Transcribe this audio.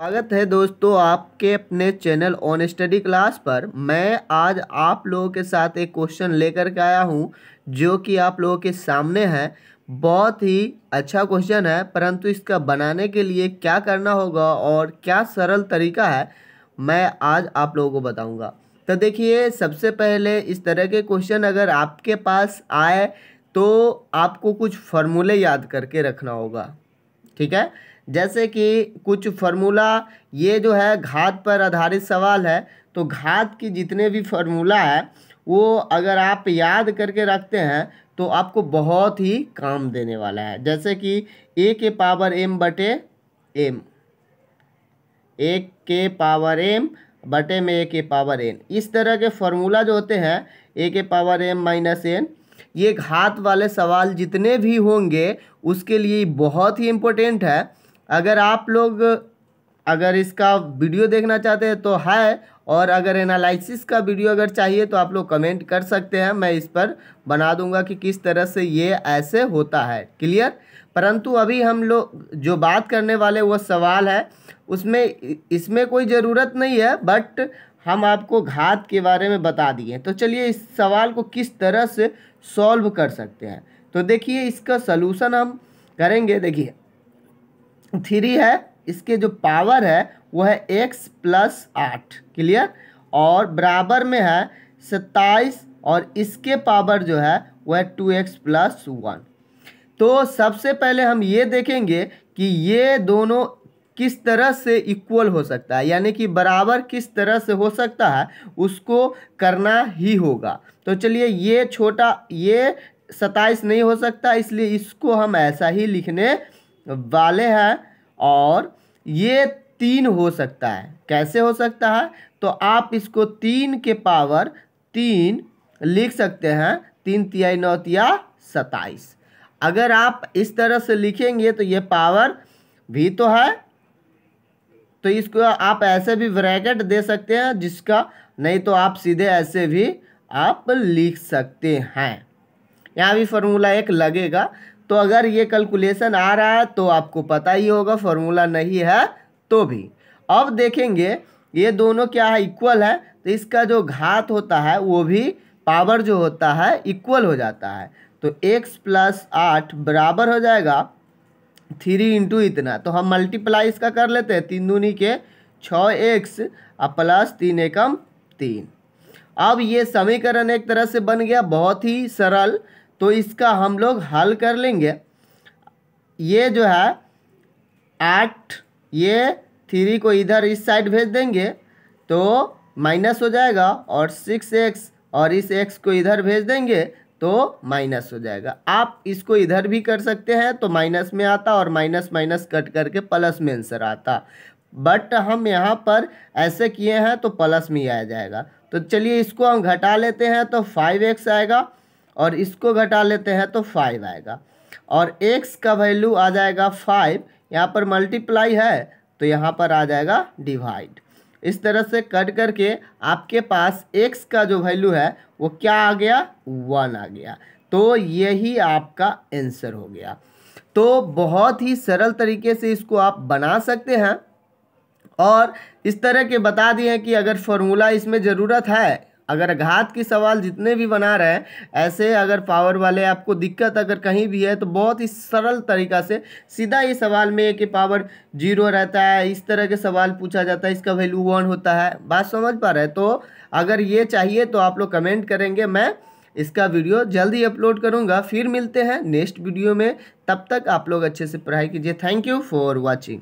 स्वागत है दोस्तों आपके अपने चैनल ऑन स्टडी क्लास पर। मैं आज आप लोगों के साथ एक क्वेश्चन लेकर के आया हूं जो कि आप लोगों के सामने है। बहुत ही अच्छा क्वेश्चन है, परंतु इसका बनाने के लिए क्या करना होगा और क्या सरल तरीका है मैं आज आप लोगों को बताऊंगा। तो देखिए, सबसे पहले इस तरह के क्वेश्चन अगर आपके पास आए तो आपको कुछ फार्मूले याद करके रखना होगा। ठीक है, जैसे कि कुछ फार्मूला, ये जो है घात पर आधारित सवाल है, तो घात की जितने भी फार्मूला है वो अगर आप याद करके रखते हैं तो आपको बहुत ही काम देने वाला है। जैसे कि ए के पावर एम बटे एम, ए के पावर एम बटे में ए के पावर एन, इस तरह के फार्मूला जो होते हैं, ए के पावर एम माइनस एन, ये घात वाले सवाल जितने भी होंगे उसके लिए बहुत ही इम्पोर्टेंट है। अगर आप लोग अगर इसका वीडियो देखना चाहते हैं तो है, और अगर एनालिसिस का वीडियो अगर चाहिए तो आप लोग कमेंट कर सकते हैं, मैं इस पर बना दूंगा कि किस तरह से ये ऐसे होता है। क्लियर? परंतु अभी हम लोग जो बात करने वाले वो सवाल है, उसमें इसमें कोई ज़रूरत नहीं है, बट हम आपको घात के बारे में बता दिए। तो चलिए इस सवाल को किस तरह से सॉल्व कर सकते हैं। तो देखिए, इसका सलूशन हम करेंगे। देखिए, 3 है, इसके जो पावर है वो है x प्लस 8। क्लियर? और बराबर में है 27, और इसके पावर जो है वो है 2x प्लस 1। तो सबसे पहले हम ये देखेंगे कि ये दोनों किस तरह से इक्वल हो सकता है, यानी कि बराबर किस तरह से हो सकता है, उसको करना ही होगा। तो चलिए, ये छोटा, ये 27 नहीं हो सकता, इसलिए इसको हम ऐसा ही लिखने वाले हैं। और ये 3 हो सकता है। कैसे हो सकता है? तो आप इसको 3 के पावर 3 लिख सकते हैं, 3 तिहाई 9 तिया 27। अगर आप इस तरह से लिखेंगे तो ये पावर भी तो है, तो इसको आप ऐसे भी ब्रैकेट दे सकते हैं, जिसका नहीं तो आप सीधे ऐसे भी आप लिख सकते हैं। यहाँ भी फार्मूला 1 लगेगा। तो अगर ये कैलकुलेशन आ रहा है तो आपको पता ही होगा, फार्मूला नहीं है तो भी। अब देखेंगे ये दोनों क्या है, इक्वल है, तो इसका जो घात होता है वो भी पावर जो होता है इक्वल हो जाता है। तो x प्लस 8 बराबर हो जाएगा 3 इंटू इतना, तो हम मल्टीप्लाई इसका कर लेते हैं, 3 दूनी के 6x और प्लस 3 एकम 3। अब ये समीकरण एक तरह से बन गया बहुत ही सरल। तो इसका हम लोग हल कर लेंगे। ये जो है 8, ये 3 को इधर इस साइड भेज देंगे तो माइनस हो जाएगा, और 6x और इस x को इधर भेज देंगे तो माइनस हो जाएगा। आप इसको इधर भी कर सकते हैं तो माइनस में आता, और माइनस माइनस कट करके प्लस में आंसर आता, बट हम यहाँ पर ऐसे किए हैं तो प्लस में ही आ जाएगा। तो चलिए इसको हम घटा लेते हैं तो 5x आएगा, और इसको घटा लेते हैं तो 5 आएगा, और x का वैल्यू आ जाएगा 5। यहाँ पर मल्टीप्लाई है तो यहाँ पर आ जाएगा डिवाइड। इस तरह से कट करके आपके पास x का जो वैल्यू है वो क्या आ गया, 1 आ गया। तो यही आपका आंसर हो गया। तो बहुत ही सरल तरीके से इसको आप बना सकते हैं, और इस तरह के बता दिए कि अगर फार्मूला इसमें ज़रूरत है, अगर घात की सवाल जितने भी बना रहे हैं, ऐसे अगर पावर वाले आपको दिक्कत अगर कहीं भी है तो बहुत ही सरल तरीका से सीधा ये सवाल में a के पावर 0 रहता है, इस तरह के सवाल पूछा जाता है, इसका वैल्यू 1 होता है। बात समझ पा रहे हैं? तो अगर ये चाहिए तो आप लोग कमेंट करेंगे, मैं इसका वीडियो जल्दी अपलोड करूँगा। फिर मिलते हैं नेक्स्ट वीडियो में, तब तक आप लोग अच्छे से पढ़ाई कीजिए। Thank you for watching.